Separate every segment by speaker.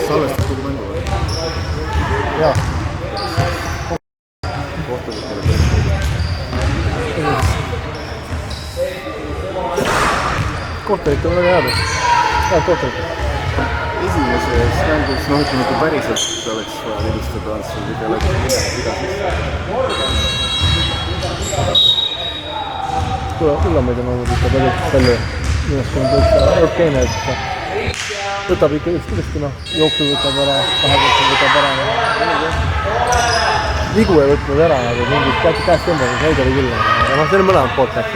Speaker 1: salvestad kogu mängu või? Jaa. Kohtadele
Speaker 2: korterit on väga head. Head korterit.
Speaker 1: Esimeses mängus, noh ütleme, kui päriselt oleks vaja vilistada, siis ei ole mida
Speaker 2: Kullameid on olnud ikka palju. Millest on okkeene, et võtab ikka kindlasti jooksu võtab ära, kahekordselt võtab ära. Vigu ei võtnud ära, aga mingid käest tõmbavad, neid oli küll. Aga see oli mõlemad poolt läks.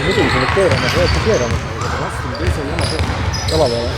Speaker 2: Muidugi sa oled keerama, sa oled keerama.
Speaker 1: Vastame teisel jama peale.
Speaker 2: Jala peale.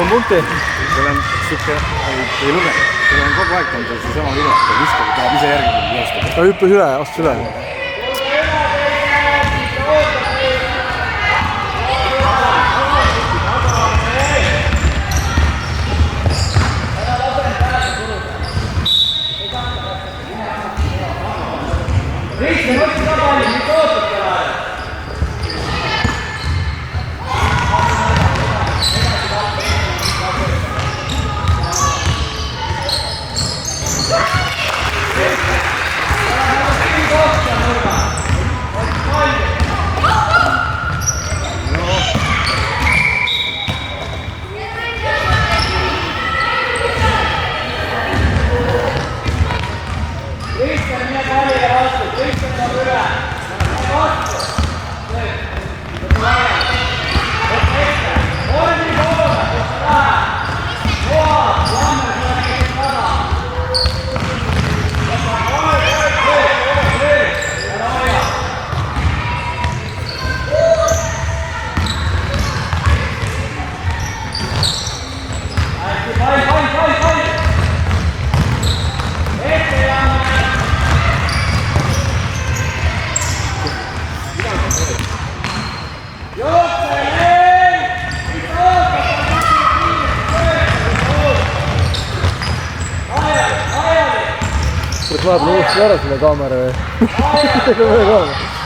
Speaker 2: Munti.
Speaker 1: Seal on siuke, ei luge, seal on kogu aeg on seesama video, ta viskab, tahab ise järgi joostada.
Speaker 2: Ta hüppes üle, astus üle. ära selle kaamera või? Ega me kaamera.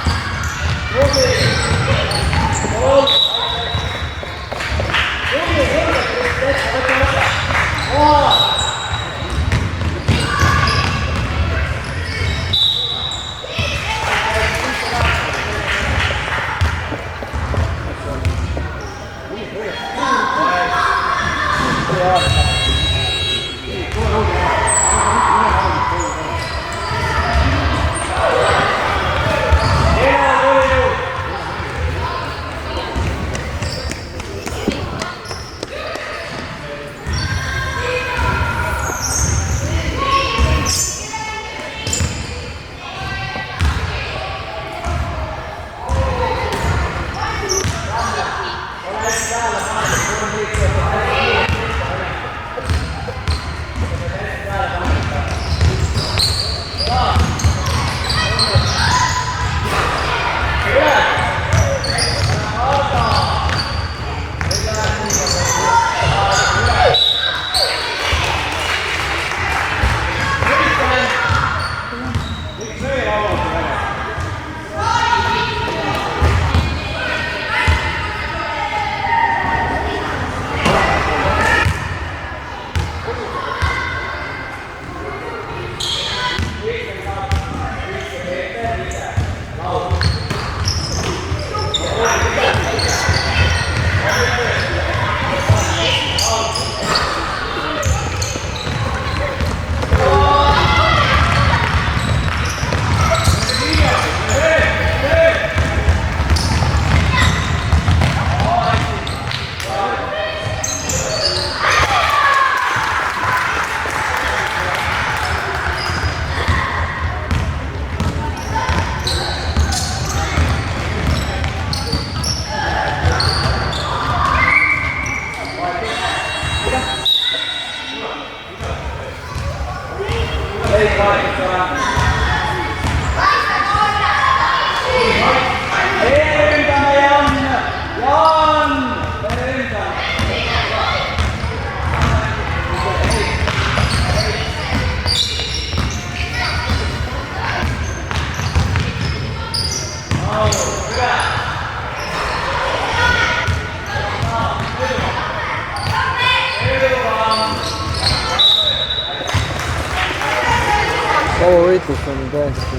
Speaker 2: võitlust on täiesti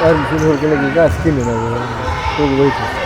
Speaker 2: järgmisel juhul kellegi käest kinni nagu kogu võitlust.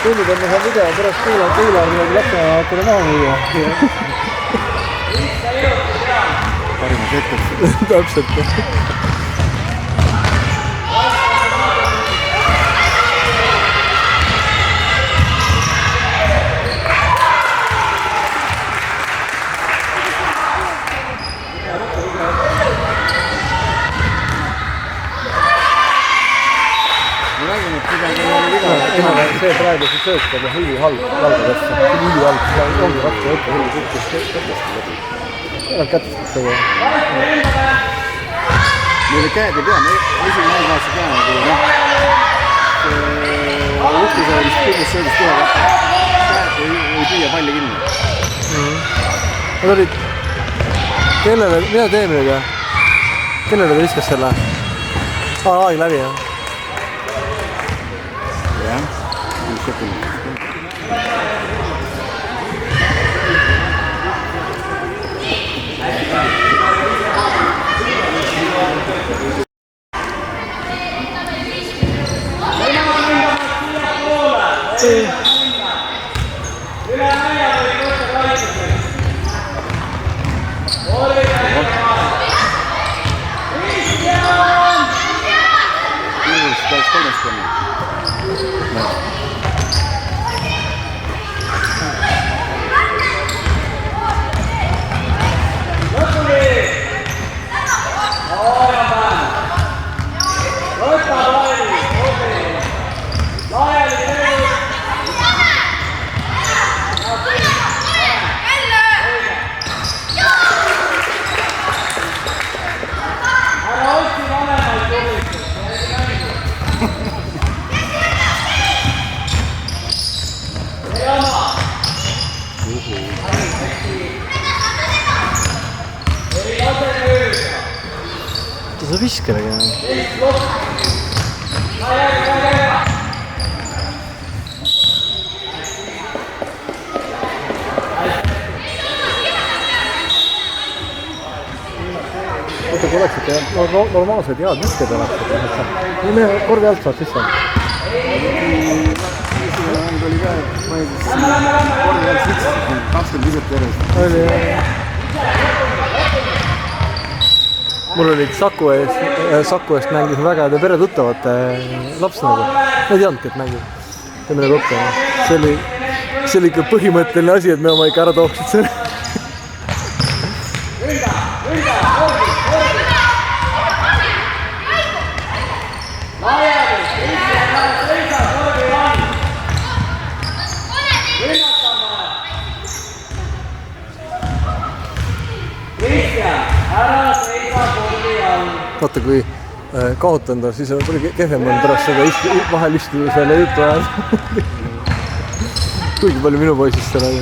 Speaker 2: Tundub, et ma saan video pärast kuulanud midagi Lasnamäe hakkada maha müüa.
Speaker 1: Parimas hetkeks.
Speaker 2: Täpselt. See praegu see söötab ja hüvi halb jalgadesse. See on hüvi halb, see ongi raske võtta hüvi kõikidest kätest läbi. Elad kätest läbi.
Speaker 1: Meile käed ei pea, me esimene aasta käe nagu Lukis oli vist kõigest söödest üle kätte. Käed ei püüa palli kinni.
Speaker 2: Nad olid Kellele, mida teeme nüüd jah? Kellele ta viskas selle? Aeg läbi jah?
Speaker 1: Jah, 5 sekundit.
Speaker 2: sa viskelegi enam. Oota, kui oleks ikka normaalsed head visked oleks, me korvi alt saab sisse.
Speaker 1: Mäng oli ka, ma ei tea, korvi alt sisse, 20 viset järjest.
Speaker 2: Oli jah. Mul olid Saku eest mängisin väga heade peretuttavate laps nagu. Ma ei teadnudki, et mängib. See meile kokku. See oli ikka põhimõtteline asi, et me oma ikka ära tooksid selle. Vaata, kui kaotan ta, siis on palju kehvem on pärast seda vahel istuda selle jutu ajal. Kuigi palju minu poisist seal oli.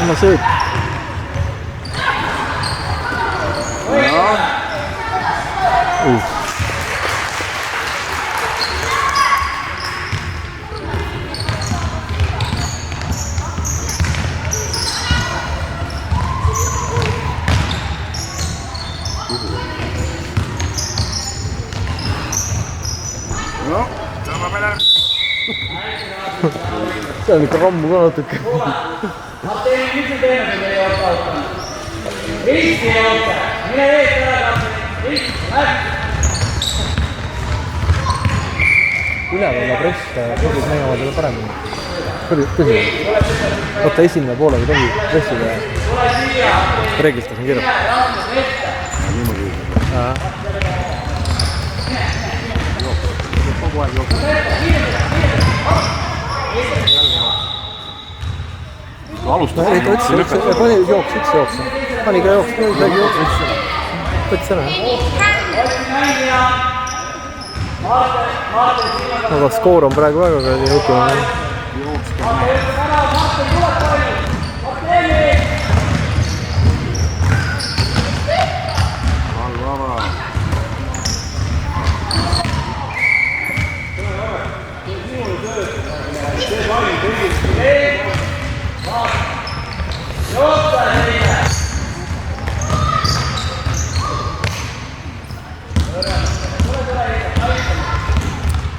Speaker 2: Anna sööt.
Speaker 1: No, sama peale.
Speaker 2: See on ikka rammu ka natuke.
Speaker 3: Kapteeni, mis te teeme, kui te ei ole kaotanud? Risti ei ole. Mine eest ära, kapteeni. Risti, läbi.
Speaker 2: Ülevalda press sobib meie omadele paremini. Tõsi. Võtta esimene poolega tohi pressida ja reeglist on kirjas.
Speaker 1: Niimoodi. Kogu aeg jookseb. Alustas.
Speaker 2: Pani jooks, üks jooks. Pani ka jooks, midagi jooks. Võttis ära. Aga skoor on praegu väga nukune.
Speaker 1: Jooks ka. Valvava.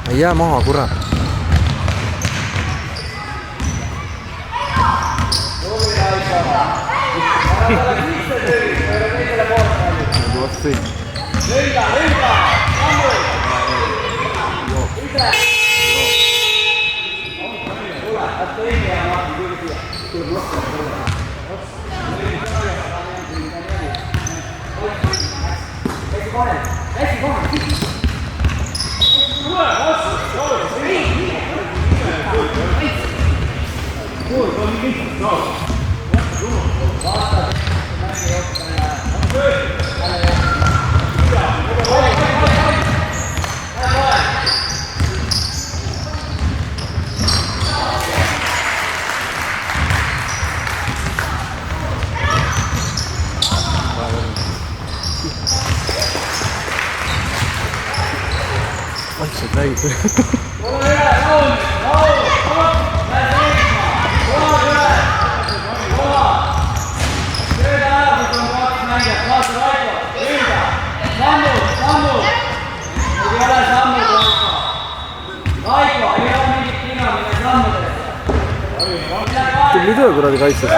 Speaker 2: ei jää maha, kurat. Vaikselt näib. Tubli töö kuradi kaitses.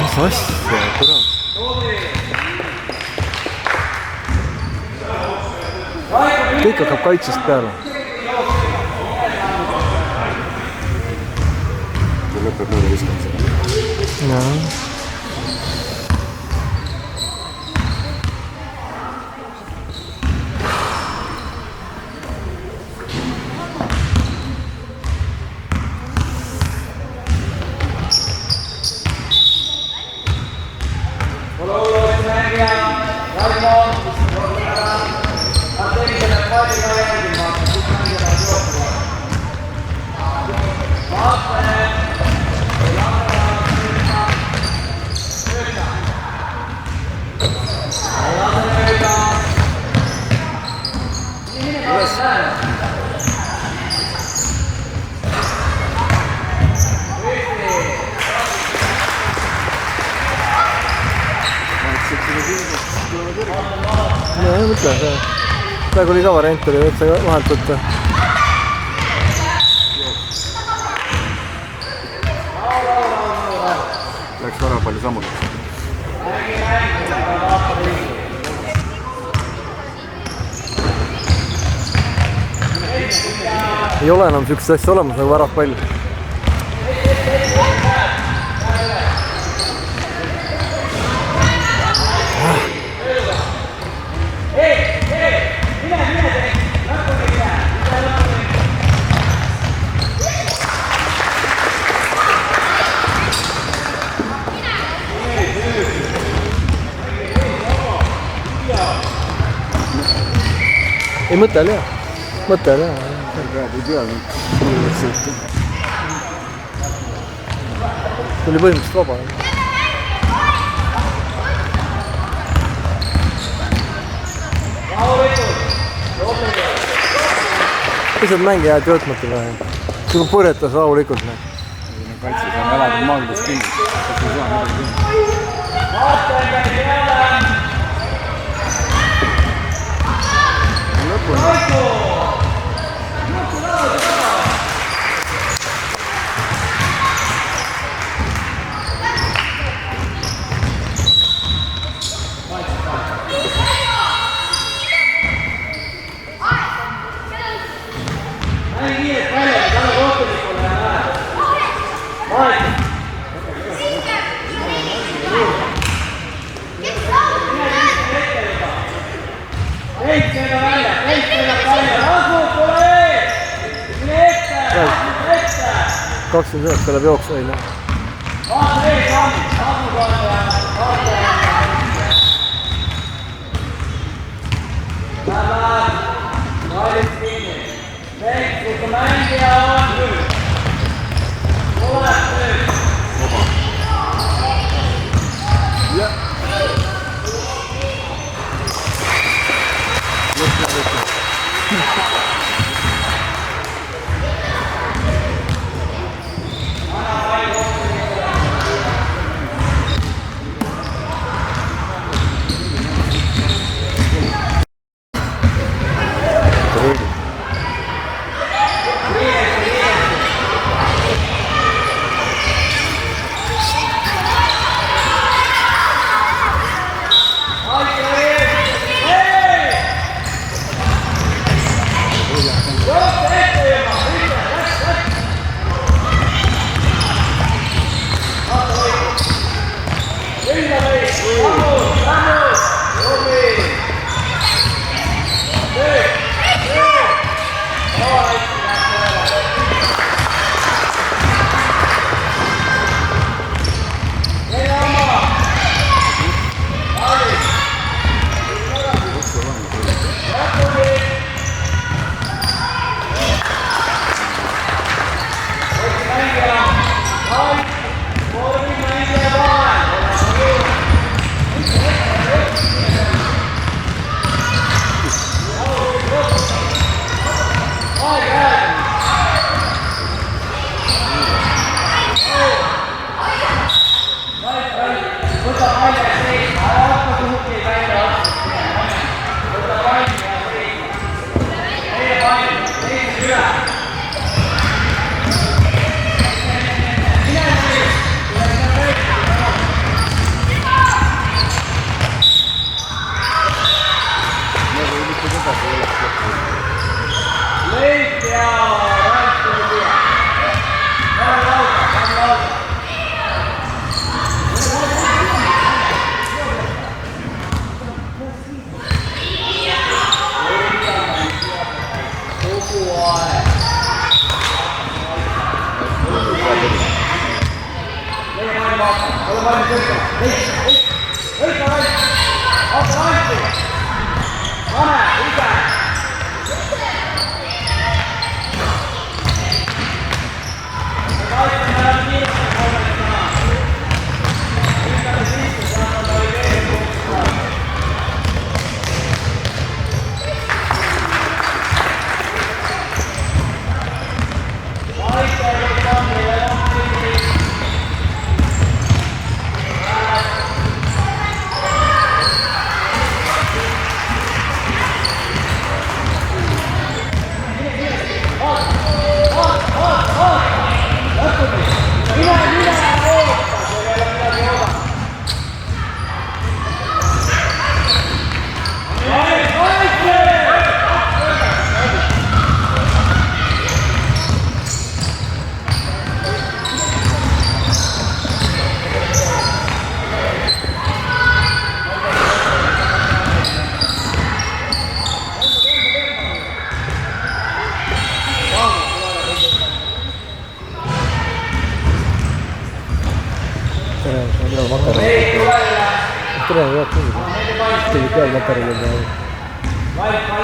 Speaker 2: Mis asja, kurat. Kõik hakkab kaitsest peale.
Speaker 1: See lõpeb nõude viskamisega.
Speaker 2: Jaa. Ei mõtle, praegu oli ka variant, oli võtta vahelt võtta.
Speaker 1: Läks väga palju sammutust.
Speaker 2: Ei ole enam sükst asja olemas nagu väravpall. Ei mõte oli hea. Mõte oli hea.
Speaker 1: Ei tea, nüüd sõita.
Speaker 2: Tuli põhimõtteliselt vaba. Lihtsalt mängi jääd võtmata vähe. Kui purjetas rahulikult.
Speaker 1: Kaitses on elada maagidest kinni. Kas ei saa midagi kinni.
Speaker 2: Kaksin sõnast peale jooksu ei näe.
Speaker 1: Lõpp.
Speaker 3: Leik ja Raisku tuli. Panna lauta.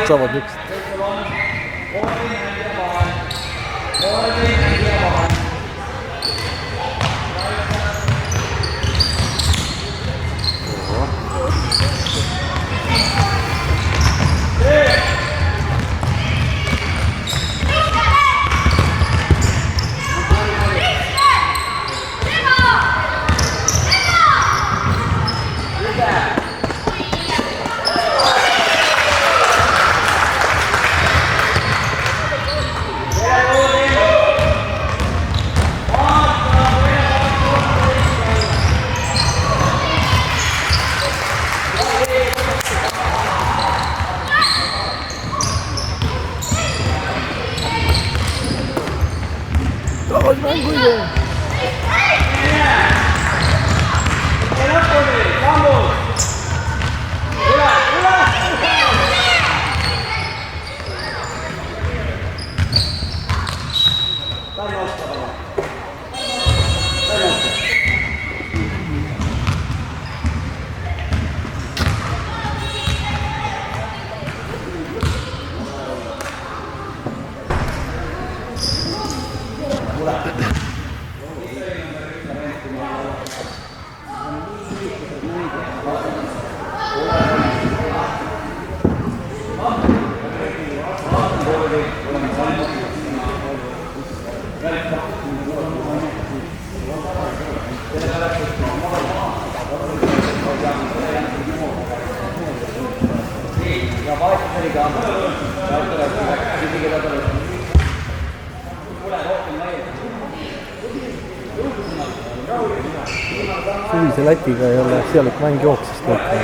Speaker 2: Saavad üks. Suvise Lätiga ei ole seal mäng jooksest võtnud.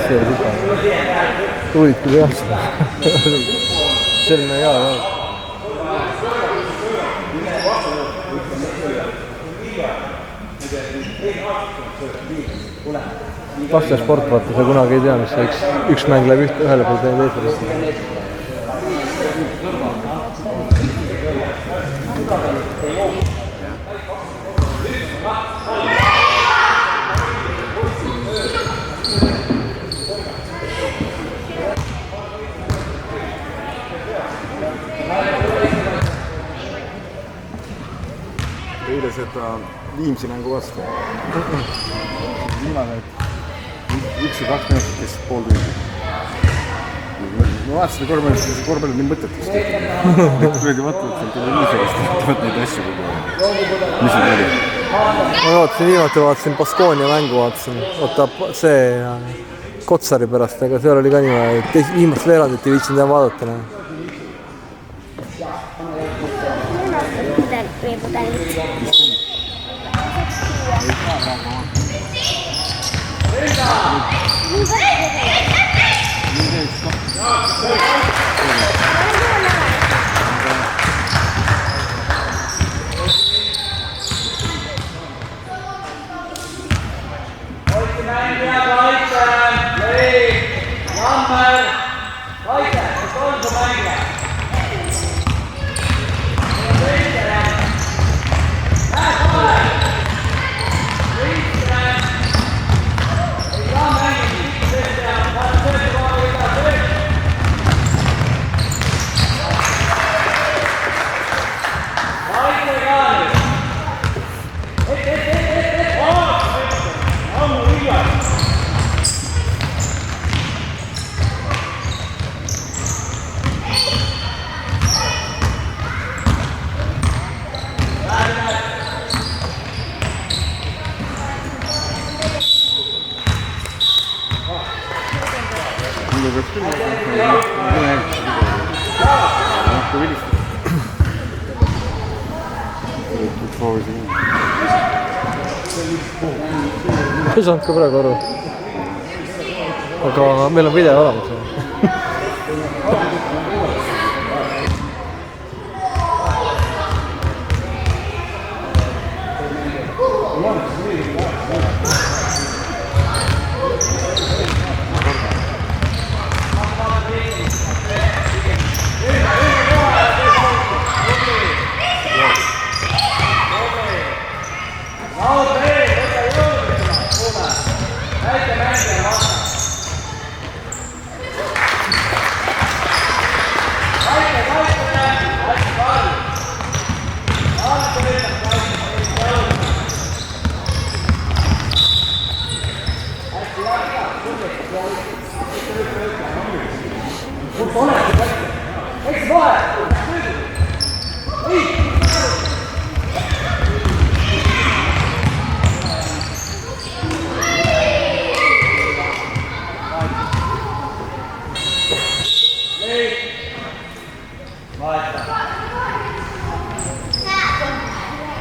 Speaker 2: See oli juba. Tulid küll jah seda. Selline hea jah. Laste-sport, vaata, sa kunagi ei tea, mis üks mäng läheb ühele pool teine eetrisse.
Speaker 1: Eile seda Viimsi mängu vastu. Viimane 1 või 2 minutit kes pool tundi. Ma vaatasin korvpalli nii mõtetust. Tuledi vaatavad seal televiisorist, vaatavad neid asju kogu aeg. Mis see oli?
Speaker 2: Ma vaatasin viimati Baskonia mängu, vaata see Kotsari pärast, aga seal oli ka niimoodi, et viimast veerandit ei viitsinud enam vaadata.
Speaker 4: veepudelit.
Speaker 1: ei saa praegu oma. Nii teeks ka.
Speaker 3: Mängija kaitse, Leib, Jammer, kaitse, kes on su mängija?
Speaker 1: Mulle peaks küll kui vilistada. Proovisin.
Speaker 2: ei saanud ka praegu aru. aga meil on video olemas.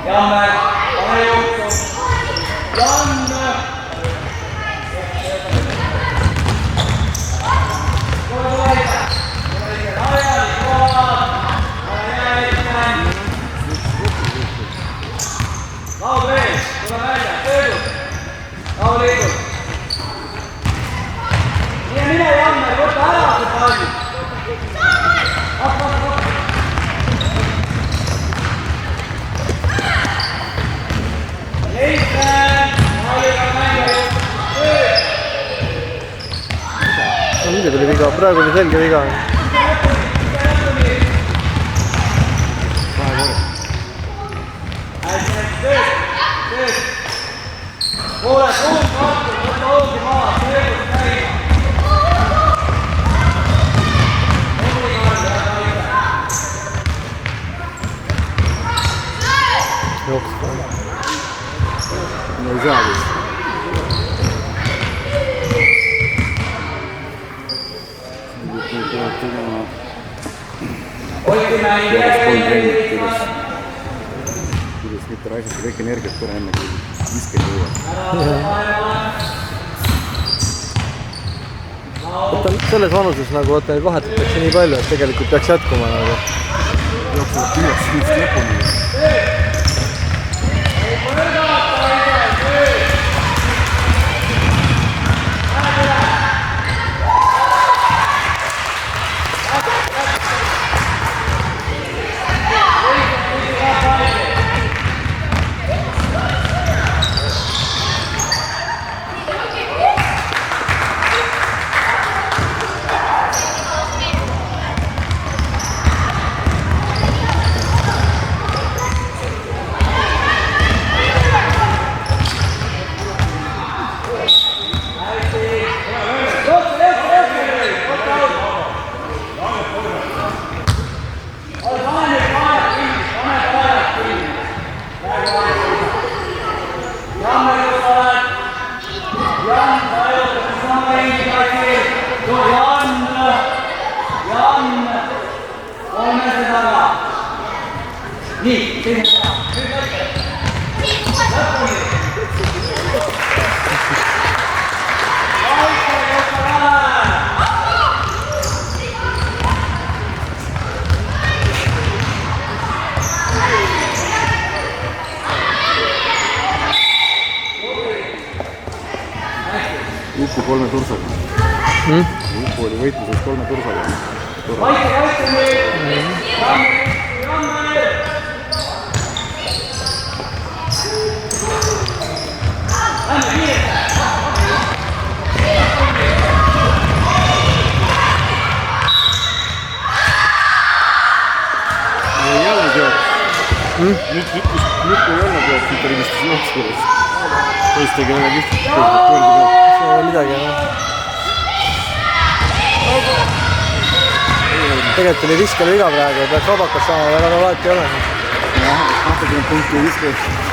Speaker 3: Jammer, pane juhtu. Janne. Laud vees, tule välja, töödud. Laud liigub. Nii ja mine, Jammer, võta ära see palli.
Speaker 2: Muidugi oli viga, praegu oli selge viga.
Speaker 3: Kuule, suund kattu, võta hoogi maha, töödud käima.
Speaker 2: Jooks.
Speaker 1: No ei saa vist.
Speaker 3: Hoiti mängija
Speaker 1: kuidas mitte raisata kõik energiat korra enne, kui visked jõuab.
Speaker 2: Vaata selles vanuses nagu vaata neid vahetatakse nii palju, et tegelikult peaks jätkuma nagu.
Speaker 1: Jooksevad tühjaks sinust lõpuni.
Speaker 3: nii, teine päev. Nüüd lõpuni.
Speaker 1: Juku 3 tursaga. Juku oli võitluses 3 tursaga.
Speaker 3: Vaike nüüd. Ramme. Lähme kiirelt.
Speaker 1: Ei olnud jooks. Nüüd kui ei olnud jooks, nüüd oli vist jooks juures. Poiss tegi väga kihvt.
Speaker 2: see ei ole midagi enam. tegelikult oli viskele viga praegu, peaks vabakat saama, väga vahet ei ole.
Speaker 1: jah, 20 punkti viskab.